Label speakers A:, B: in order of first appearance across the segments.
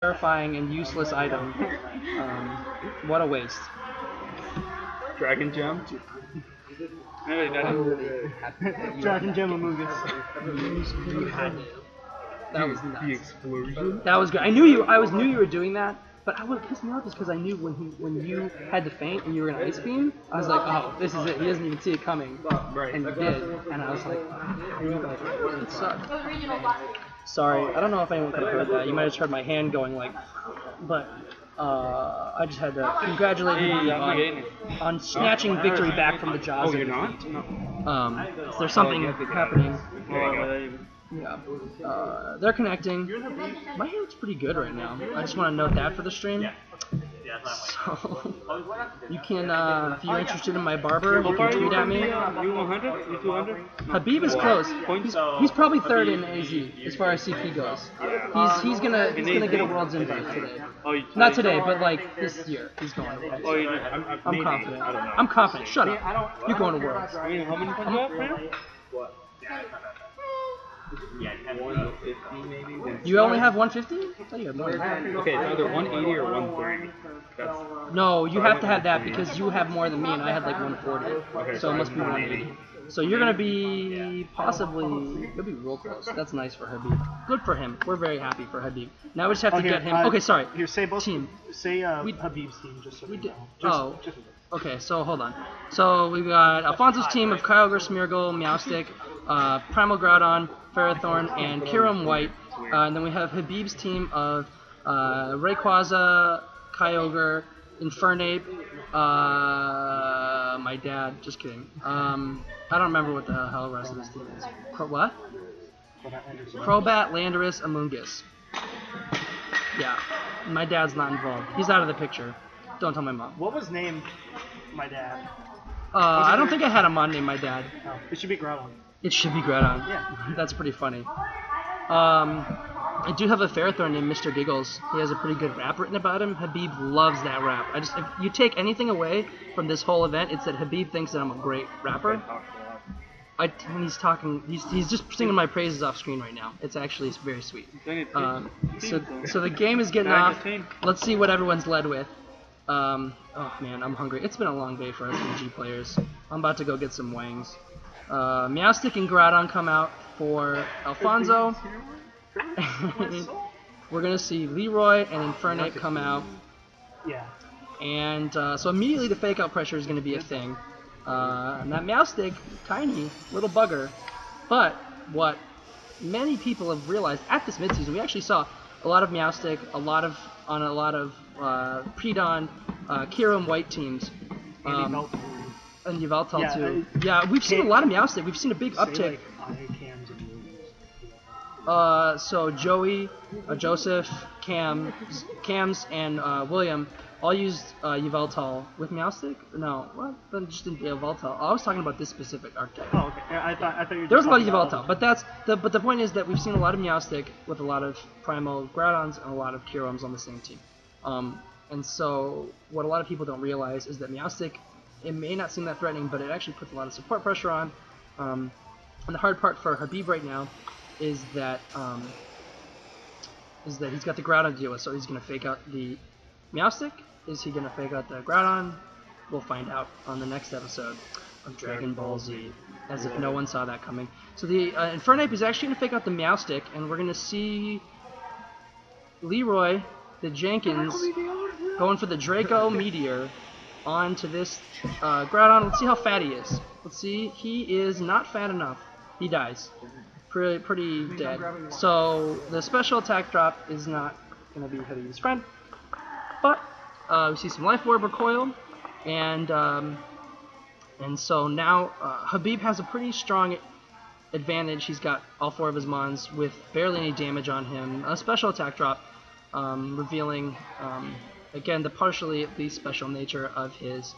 A: terrifying and useless item. What a waste.
B: Dragon Gem?
C: Dragon Gem Amogus.
A: You had to. That was nuts.
B: The explosion?
A: That was good. I knew you were doing that, but what pissed me off is because I knew when you had the feint and you were gonna ice beam, I was like, oh, this is it. He doesn't even see it coming,
B: Right.
A: and you did, and I was like, it sucked. Sorry, I don't know if anyone could have heard that. You might have heard my hand going like, but I just had to congratulate you on snatching victory back from the jaws.
B: Oh, you're not?
A: There's something happening.
B: There
A: Yeah. They're connecting. My hair looks pretty good right now. I just want to note that for the stream. So, you can, if you're interested in my barber, you can tweet at me.
B: You 100? You 200?
A: Habib is close. He's probably third in AZ as far as CP goes. He's gonna get a Worlds invite today. Not today, but like this year. He's going to Worlds. I'm confident. I'm confident. Shut up. You're going to Worlds.
B: I mean, how many points do you have right now?
A: You only have 150? I thought you had more.
B: Okay, it's either 180 or 130.
A: No, you have to have that because you have more than me, and I had like 140.
B: Okay,
A: So it must be 180. So you're gonna be you'll be real close. That's nice for Habib. Good for him. We're very happy for Habib. Now we just have to get him. Okay, sorry.
C: Here, say both
A: team.
C: Say Habib's team just so we know.
A: Oh. Okay, so hold on. So we've got Alfonso's team of Kyogre, Smeargle, Meowstic, Primal Groudon, Ferrothorn, and Kyurem White. And then we have Habib's team of Rayquaza, Kyogre, Infernape, my dad, just kidding. I don't remember what the hell the rest of his team is. What? Crobat, Landorus, Amoonguss. Yeah, my dad's not involved. He's out of the picture. Don't tell my mom.
C: What was named my dad?
A: I don't think I had a mod named my dad.
C: Oh, it should be Groudon.
A: It should be Groudon.
C: Yeah.
A: That's pretty funny. I do have a Ferrothorn named Mr. Giggles. He has a pretty good rap written about him. Habib loves that rap. If you take anything away from this whole event, it's that Habib thinks that I'm a great rapper. He's just singing my praises off screen right now. It's very sweet. So the game is getting off. Let's see what everyone's led with. Oh man, I'm hungry. It's been a long day for us MG players. I'm about to go get some wangs. Meowstic and Groudon come out for Alfonso. We're gonna see Leroy and Infernape come out.
C: Yeah.
A: And so immediately the fake out pressure is gonna be a thing. And that Meowstic, tiny little bugger. But what many people have realized at this midseason, we actually saw a lot of Meowstic, a lot of Pre-Dawn, Kyurem White teams. And Yveltal too. Yeah, we've seen a lot of Meowstic. We've seen a big uptick. So Joey, Joseph, Cams, and William all used Yveltal with Meowstic. No, what? Then just didn't Yveltal. I was talking about this specific archetype.
C: Oh, okay. Yeah, I thought you were.
A: There was a lot of Yveltal, but the point is that we've seen a lot of Meowstic with a lot of Primal Groudons and a lot of Kyurems on the same team. And so what a lot of people don't realize is that Meowstic, it may not seem that threatening, but it actually puts a lot of support pressure on. And the hard part for Habib right now is that he's got the Groudon to deal with, so he's going to fake out the Meowstic. Is he going to fake out the Groudon? We'll find out on the next episode of Dragon Ball Z, as if no one saw that coming. So the Infernape is actually going to fake out the Meowstic, and we're going to see Leroy, the Jenkins, going for the Draco Meteor onto this Groudon. Let's see how fat he is. Let's see. He is not fat enough. He dies. Pretty dead. So the special attack drop is not going to be Habib's friend. But we see some Life Orb recoil, and so now Habib has a pretty strong advantage. He's got all 4 of his mons with barely any damage on him. A special attack drop, revealing again the partially at least special nature of his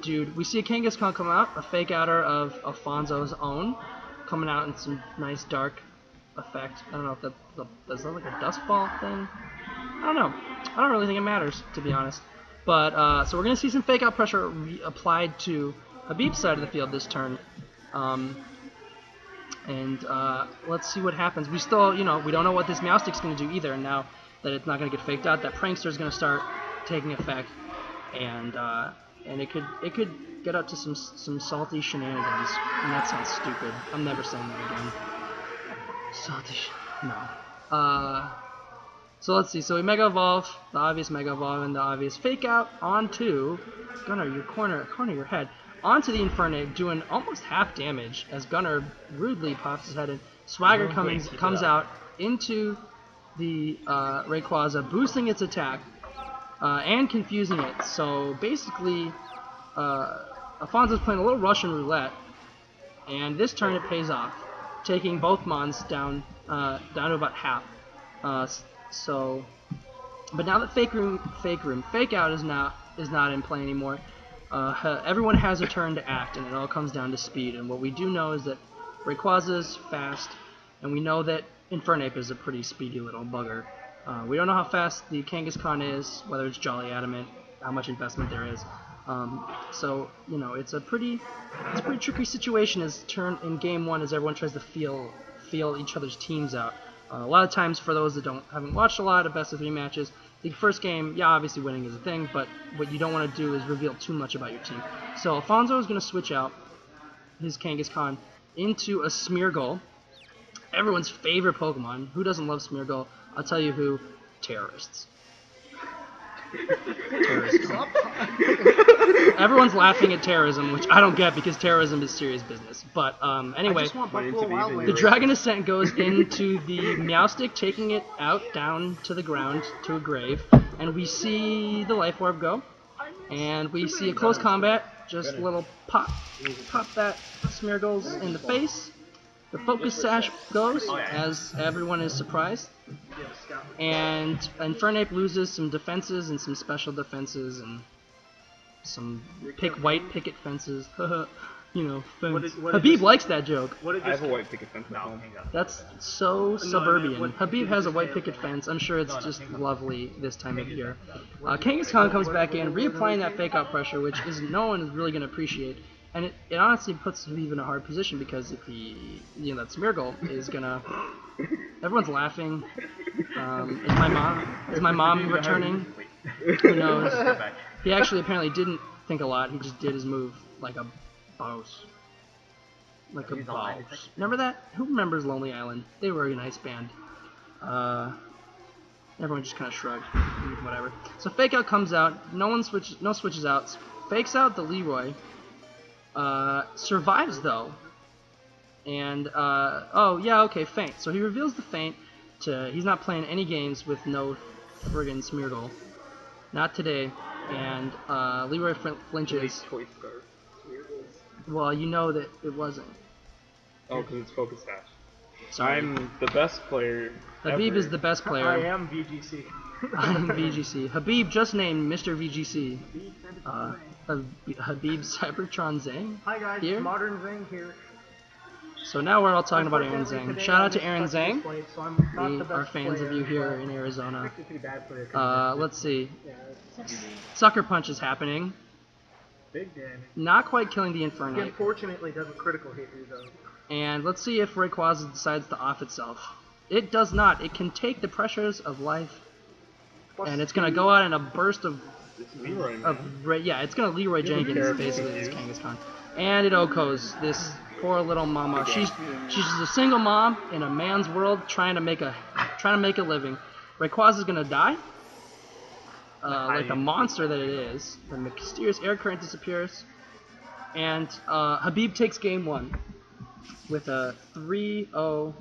A: dude. We see a Kangaskhan come out, a fake outer of Alfonso's own, coming out in some nice dark effect. I don't know if does that like a dust ball thing? I don't know. I don't really think it matters, to be honest. But so we're gonna see some fake out pressure applied to Habib's side of the field this turn. And let's see what happens. We still, we don't know what this Meowstic's gonna do either. Now, that it's not going to get faked out. That Prankster is going to start taking effect, and it could get up to some salty shenanigans. And that sounds stupid. I'm never saying that again. Salty. No. So let's see. So we Mega Evolve, the obvious Mega Evolve, and the obvious Fake Out onto Gunnar, your corner your head, onto the Infernape, doing almost half damage as Gunnar rudely pops his head in. Swagger comes out into the Rayquaza, boosting its attack and confusing it. So basically, Alfonso's playing a little Russian roulette, and this turn it pays off, taking both Mons down to about half. But now that Fake Out is not in play anymore, everyone has a turn to act, and it all comes down to speed. And what we do know is that Rayquaza is fast, and we know that Infernape is a pretty speedy little bugger. We don't know how fast the Kangaskhan is, whether it's Jolly Adamant, how much investment there is. So you know, it's a pretty tricky situation in game one as everyone tries to feel each other's teams out. A lot of times, for those that haven't watched a lot of best of 3 matches, the first game, yeah, obviously winning is a thing, but what you don't want to do is reveal too much about your team. So Alfonso is going to switch out his Kangaskhan into a Smeargle, everyone's favorite Pokemon. Who doesn't love Smeargle? I'll tell you who. Terrorists. Everyone's laughing at terrorism, which I don't get because terrorism is serious business. But anyway, the Dragon Ascent goes into the Meowstic, taking it out down to the ground to a grave, and we see the Life Orb go, and we see a close combat, just a little pop that Smeargle's in the face. The Focus Sash goes as everyone is surprised. And Infernape loses some defenses and some special defenses and some white picket fences. You know, fence. Habib likes that joke.
B: I have a white picket fence at home.
A: That's so suburban. Habib has a white picket fence. I'm sure it's just lovely this time of year. Kangaskhan comes back in, reapplying that fake out pressure, which no one is really going to appreciate. And it honestly puts Habib in a hard position because if that Smeargle is gonna, everyone's laughing. Is my mom returning? Who knows? He actually apparently didn't think a lot. He just did his move like a boss. Like a boss. Remember that? Who remembers Lonely Island? They were a nice band. Everyone just kind of shrugged. Whatever. So Fake Out comes out. No switches out. Fakes out the Leroy. Survives though, and feint. So he reveals the feint he's not playing any games with no friggin' Smeargle, not today, and Leroy flinches. Well, you know that it wasn't.
B: Oh, because it's Focus Sash.
A: Sorry.
B: I'm the best player.
A: Habib
B: ever.
A: is the best player.
C: I am VGC.
A: I'm VGC. Habib just named Mr. VGC. Habib Cybertron Zang.
C: Hi guys,
A: here.
C: Modern Zang here.
A: So now we're all talking about Aaron Zang. Shout out to Aaron Zang.
C: We
A: are fans of you here in Arizona.
C: Pretty bad player.
A: Let's see. Sucker Punch is happening.
C: Big damage.
A: Not quite killing the Infernape.
C: Unfortunately, it does a critical hit here though.
A: And let's see if Rayquaza decides to off itself. It does not. It can take the pressures of life, and it's gonna go out in a burst of.
B: It's Leroy,
A: it's gonna Leroy Jenkins basically this Kangaskhan, and it Okos this poor little mama. She's just a single mom in a man's world trying to make a living. Rayquaza's gonna die, like the monster that it is. The mysterious air current disappears, and Habib takes game 1 with a 3-0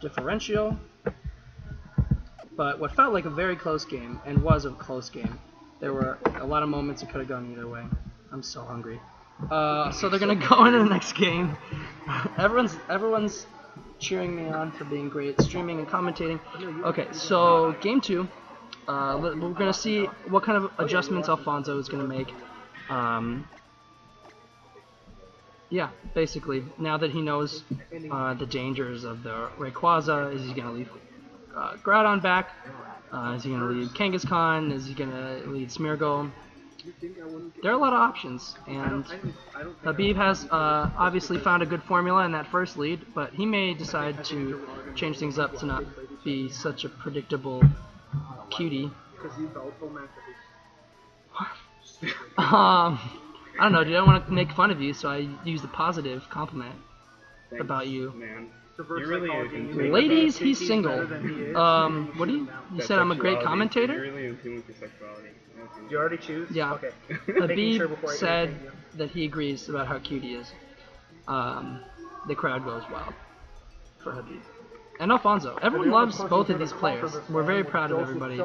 A: differential. But what felt like a very close game, and was a close game. There were a lot of moments it could have gone either way. I'm so hungry. So they're gonna go into the next game. Everyone's cheering me on for being great, streaming and commentating. Okay, so game 2. We're gonna see what kind of adjustments Alfonso is gonna make. Yeah, basically, now that he knows the dangers of the Rayquaza, is he gonna leave Groudon back? Is he going to lead Kangaskhan? Is he going to lead Smeargle? There are a lot of options, and Habib has obviously found a good formula in that first lead, but he may decide to change things up to not be such a predictable cutie.
C: Because he's the ultimate masterpiece.
A: I don't know, dude. I don't want to make fun of you, so I used a positive compliment
B: Thanks,
A: about you.
B: Man.
C: Reverse
B: You really
C: psychology,
B: are
C: you
B: into
C: make
B: it.
A: Ladies,
C: the man
A: he's
C: think
A: single.
C: better than he is,
A: What do you?
C: shoot him
A: You
B: That
A: said I'm a great
B: sexuality.
A: commentator.
B: You're really in tune with your sexuality.
C: You already choose?
A: Yeah.
C: Okay. Making
A: Habib
C: sure before I
A: said
C: entertain you.
A: that he agrees about how cute he is. The crowd goes wild for Habib. And Alfonso. Everyone loves both of these players. We're very proud of everybody.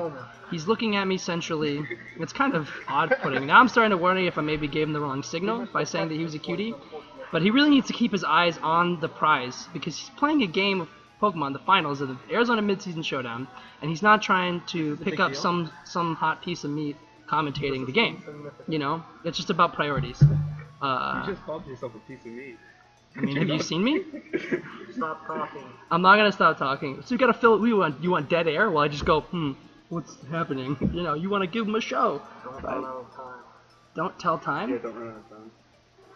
A: He's looking at me centrally. It's kind of odd-putting. Now I'm starting to worry if I maybe gave him the wrong signal by saying that he was a cutie. But he really needs to keep his eyes on the prize because he's playing a game of Pokemon, the finals of the Arizona Midseason Showdown, and he's not trying to pick up some hot piece of meat commentating the game. You know, it's just about priorities.
B: You just called yourself a piece of meat.
A: I mean, have you seen me?
C: Stop talking.
A: I'm not gonna stop talking. So you gotta fill. You want dead air? Well, I just go. What's happening? You know, you want to give him a show.
C: Don't
A: Right?
C: run out of time.
A: Don't tell
B: Yeah,
A: time.
B: don't run out of time.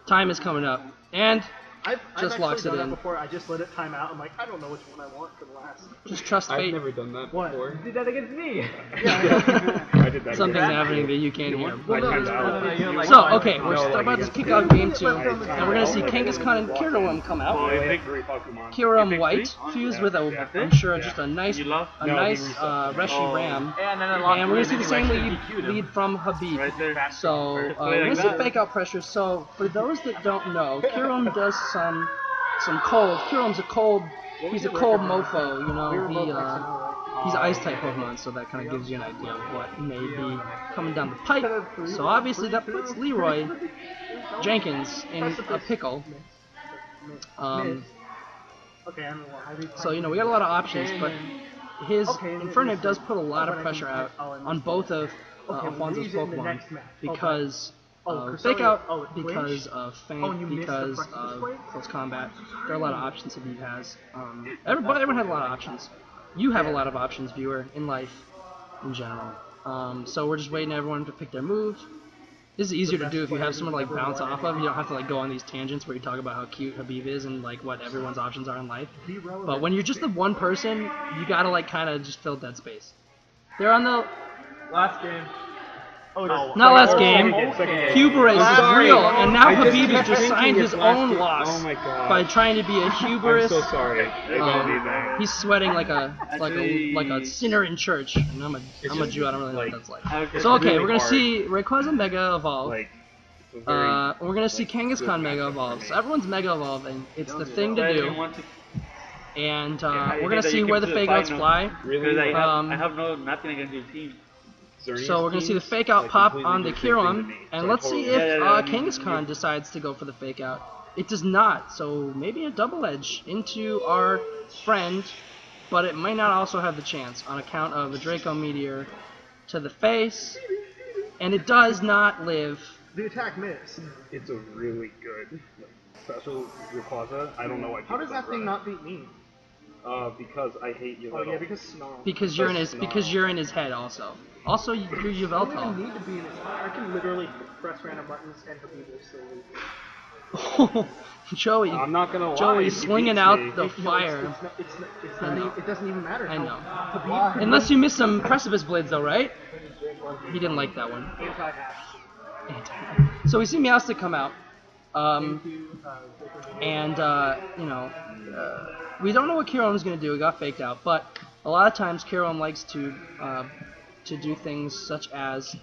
A: Time is coming up, and
C: I've
A: Just
C: actually
A: locks it
C: done
A: in.
C: that before. I just let it time out. I'm like, I don't know which one I want for the last.
A: just trust
B: I've
A: fate.
B: never done that
C: What?
B: before.
C: You did that against me.
B: I did that.
A: Something's
B: again.
A: happening that you can't hear.
B: I timed out.
A: So, okay, we're
B: No, like
A: about to
B: against
A: kick
B: me.
A: off game 2,
B: I
A: and we're going to see Kangaskhan and Kyurem come out.
B: Three Pokemon.
A: Kyurem White, fused with a, I'm sure, just a nice
B: No,
A: Reshi Ram.
D: And then
A: And we're going to see the same lead from Habib. So, we're going to see fake out pressure. So, for those that don't know, Kyurem does some cold. Kyurem's he's a cold mofo, you know, he's an ice type Pokemon, so that kind of gives you an idea of what may be coming down the pipe. So obviously that puts Leroy Jenkins in a pickle. So, you know, we got a lot of options, but his Infernape does put a lot of pressure out on both of Alfonso's Pokemon because fake out, because of feint, because of close combat. There are a lot of options that he has. Everyone had a lot of options. You have a lot of options, viewer, in life, in general. So we're just waiting for everyone to pick their move. This is easier to do if you have someone to like bounce off of. You don't have to like go on these tangents where you talk about how cute Habib is and like what everyone's options are in life. But when you're just the one person, you gotta like kind of just fill dead space. They're on the
D: Last game.
A: not last game. Hubris is real, and now Habib has just signed his own loss
B: Oh my god.
A: by trying to be a hubris.
B: I'm so sorry. I don't need that.
A: He's sweating like a sinner in church, and I'm a Jew. I don't really know what that's like. So okay,
B: really
A: we're gonna
B: hard.
A: see Rayquaza Mega Evolve.
B: Like, it's a very
A: We're gonna see Kangaskhan Mega Evolve. So everyone's Mega Evolving. It's the thing to do. And we're gonna see where the fake outs fly.
B: really
D: I have nothing against your team.
A: So we're gonna see the fake out pop on the Kyurem, and let's see if Kangaskhan decides to go for the fake out. It does not, so maybe a double edge into our friend, but it might not also have the chance on account of a Draco Meteor to the face, and it does not live.
C: The attack missed.
B: It's a really good special Rayquaza. I don't know why.
C: How does that thing not beat me?
B: Because I hate you.
C: Oh yeah, because Snarl.
A: Because you're in his head also. Also, you're
C: I don't even
A: Yveltal.
C: need to be in it. I can literally press random buttons and Habib will still lose.
A: Joey,
B: I'm not gonna lie.
A: Joey's
B: he
A: slinging
B: beats
A: out
B: me.
A: the fire.
C: It's not even, it doesn't even matter.
A: I know.
C: Habib
A: Unless you missed some Precipice Blades though, right? He didn't like that one. So we see Meowstic come out. We don't know what Kyurem's going to do. It got faked out, but a lot of times Kyurem likes to do things such as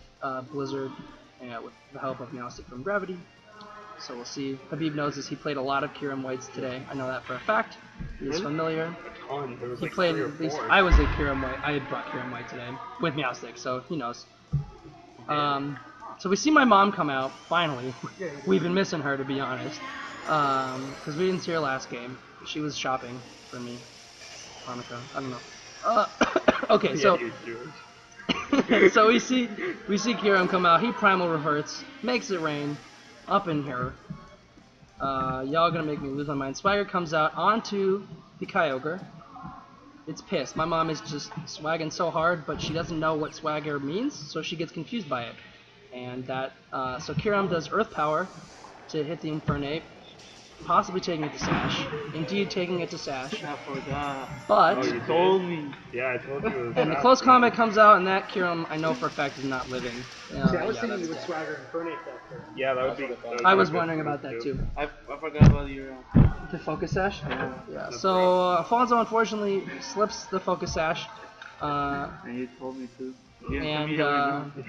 A: Blizzard with the help of Meowstic from Gravity. So we'll see. Habib knows this. He played a lot of Kyurem Whites today. I know that for a fact. He is familiar.
B: There was
A: He
B: like
A: played
B: 3 or
A: at least.
B: 4.
A: I was a Kyurem White. I had brought Kyurem White today with Meowstic, so he knows. So we see my mom come out, finally. We've been missing her, to be honest. Because we didn't see her last game. She was shopping for me. Hanukkah. I don't know. Okay, so
B: Yeah, you're Jewish.
A: so we see Kyurem come out. He primal reverts, makes it rain, up in here. Y'all gonna make me lose my mind. Swagger comes out onto the Kyogre. It's pissed. My mom is just swagging so hard, but she doesn't know what swagger means, so she gets confused by it. And that, so Kyurem does Earth Power to hit the Infernape, possibly taking it to Sash. Indeed, taking it to Sash.
D: I forgot.
A: But,
B: Oh, you
D: Told me.
B: Yeah, I told you it was
A: and the
B: fast,
A: close
B: man.
A: combat comes out, and that Kirim, I know for a fact, is not living.
C: See, I was
A: Yeah,
C: thinking
A: that's
C: you would
A: dead.
C: swagger and Infernape that turn.
B: Yeah, that would be.
A: I was wondering about that too.
D: I forgot about your.
A: The focus sash?
D: Yeah.
A: Yeah, so Alfonso unfortunately slips the focus sash.
D: And you told me to. You didn't tell me
A: And
D: that we knew.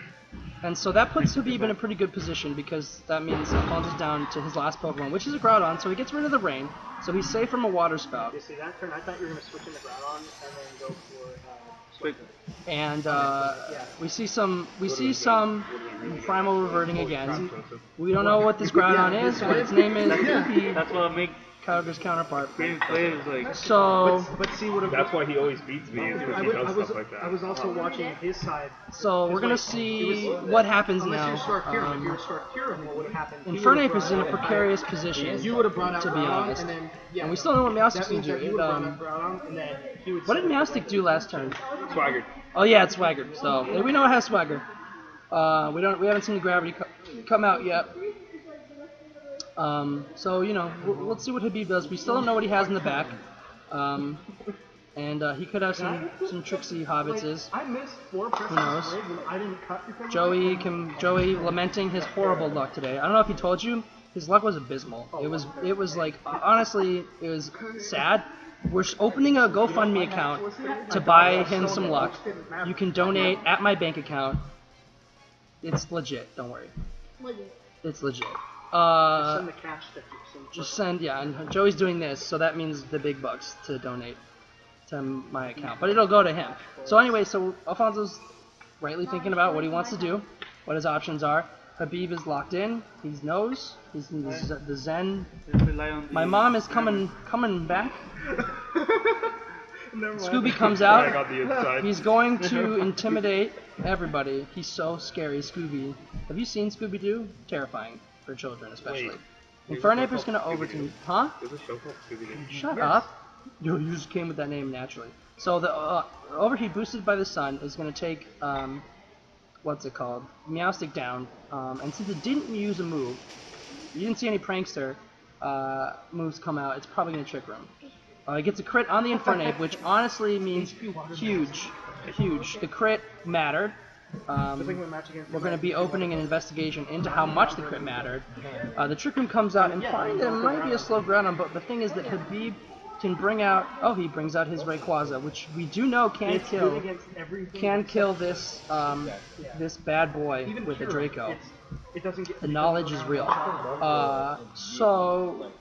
A: and so that puts Habib in a pretty good position because that means Alfonso's down to his last Pokemon, which is a Groudon, so he gets rid of the rain, so he's safe from a water spout.
C: You see that turn? I thought you were going to switch into Groudon and then go for
D: Quick.
A: And we see some primal reverting again. We don't know what this Groudon is, but its name is
D: That's what makes
A: Kyogre's counterpart.
D: Green players like.
A: So
C: But see what
B: That's why he always beats me, is because he does stuff like that.
C: I was also watching his side.
A: we're gonna see what happens
C: Unless you
A: now.
C: start Kyurem, if you were to start Kyurem, what would have happened?
A: Infernape is in a precarious position,
C: You would have brought out
A: to be
C: Groudon,
A: honest.
C: and then
A: And we still don't know what
C: that
A: Meowstic's
C: means
A: gonna
C: that you
A: do.
C: would have brought out Groudon, and then he would.
A: What did Meowstic do last turn?
B: Swagger.
A: Oh yeah, it's Swagger. So we know it has Swagger. We haven't seen the gravity come out yet. So let's see what Habib does. We still don't know what he has in the back. And he could have some tricksy hobbitses.
C: I missed 4 presses
A: knows?
C: straight when I didn't cut because
A: Joey lamenting his horrible luck today. I don't know if he told you, his luck was abysmal. It was like, honestly, it was sad. We're opening a GoFundMe account to buy him some luck. You can donate at my bank account. It's legit, don't worry. It's legit.
C: send the cash stickers.
A: Just send, yeah, and Joey's doing this, so that means the big bucks to donate to my account. But it'll go to him. So anyway, so Alfonso's rightly thinking about what he wants to do, what his options are. Habib is locked in. He knows. He's in the Zen. My mom is coming back. Scooby comes
B: I
A: out.
B: got the inside.
A: He's going to intimidate everybody. He's so scary, Scooby. Have you seen Scooby-Doo? Terrifying for children, especially.
B: Wait.
A: Infernape is going to overtake. Huh?
B: There's a show called Scooby-Doo.
A: Shut up. You just came with that name naturally. So the Overheat boosted by the sun is going to take what's it called? Meowstic down. And since it didn't use a move, you didn't see any prankster moves come out. It's probably going to Trick Room. It gets a crit on the Infernape, which honestly means huge. The crit mattered. We're going to be opening an investigation into how much the crit mattered. The Trick Room comes out, implying that it might be a slow Groudon, but the thing is that Habib can bring out. Oh, he brings out his Rayquaza, which we do know can kill this this bad boy with a Draco. The knowledge is real. So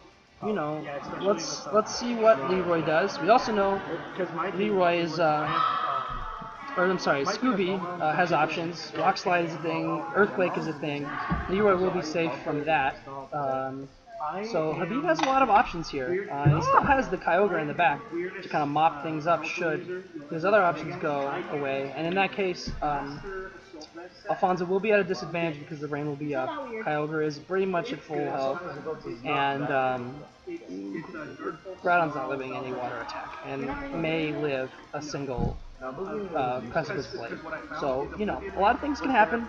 A: let's see what Leroy does. We also know Leroy is. Scooby has options. Rock Slide is a thing. Earthquake is a thing. Leroy will be safe from that. So Habib has a lot of options here. He still has the Kyogre in the back to kind of mop things up should his other options go away. And in that case, Alfonso will be at a disadvantage because the rain will be up. Kyogre is pretty much at full health. And Groudon's not living any water attack and may live a single precipice blade. So, a lot of things can happen.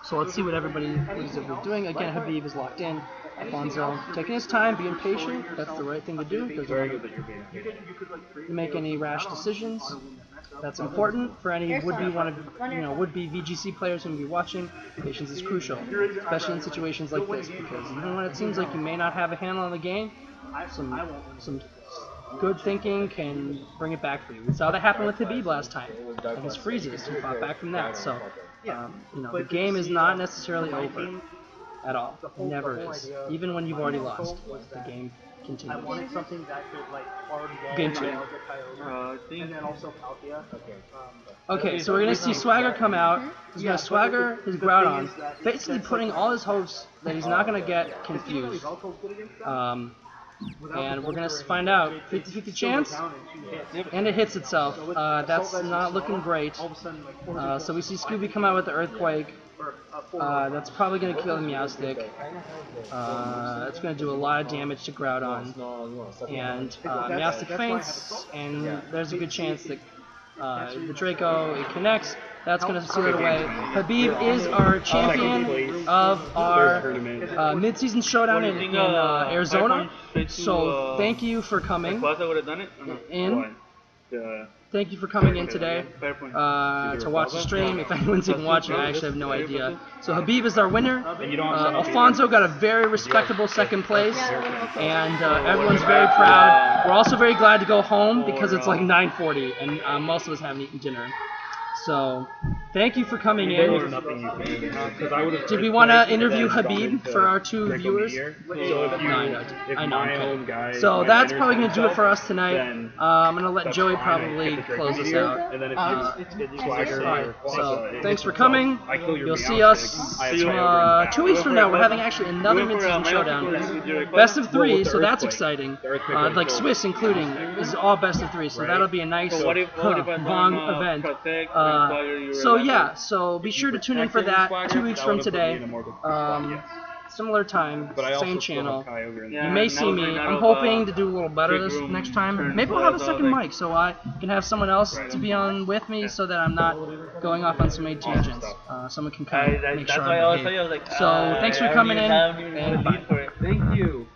A: So let's see what everybody is doing. Again, Habib is locked in. Alfonso taking his time, being patient. That's the right thing to do. Doesn't make any rash decisions. That's important for any would-be would-be VGC players who may be watching. Patience is crucial, especially in situations like this, because even when it seems like you may not have a handle on the game, some good thinking can bring it back for you. We saw that happen with Habib last time against Freezes. He fought back from that. So, the game is not necessarily over at all. It never is. Even when you've already lost, the game continues.
C: I wanted something that could hard wall
A: Game 2.
C: And then also Palkia.
A: Okay, so we're going to see Swagger come out. He's going to Swagger his Groudon, basically putting all his hopes that he's not going to get confused. And we're going to find out. 50-50 chance, and it hits itself. That's not looking great. So we see Scooby come out with the Earthquake. That's probably going to kill the Meowstic. It's going to do a lot of damage to Groudon. And Meowstic faints, and there's a good chance that the Draco, it connects. That's going to seal it away. Habib is our champion of our mid-season showdown in Arizona. So thank you for coming in. Thank you for coming in today to watch the stream. If anyone's even watching, I actually have no idea. So Habib is our winner. Alfonso got a very respectable second place, and everyone's very proud. We're also very glad to go home because it's like 9:40, and most of us haven't eaten dinner. So, thank you for coming in. Did we want to interview Habib for our 2 viewers? I know. So that's probably going to do it for us tonight. I'm going to let Joey probably close this out. So, thanks for coming. You'll see us 2 weeks from now. We're having actually another mid-season showdown. Best of 3, so that's exciting. Like Swiss including, is all best of 3, so that'll be a nice long event. So yeah, so be sure to tune in for that 2 weeks from today. Similar time, same channel. You may see me. I'm hoping to do a little better this next time. Maybe we'll have a second mic so I can have someone else to be on with me so that I'm not going off on so many tangents. Someone can kind of make sure I behave. So thanks for coming in, and bye.
B: Thank you.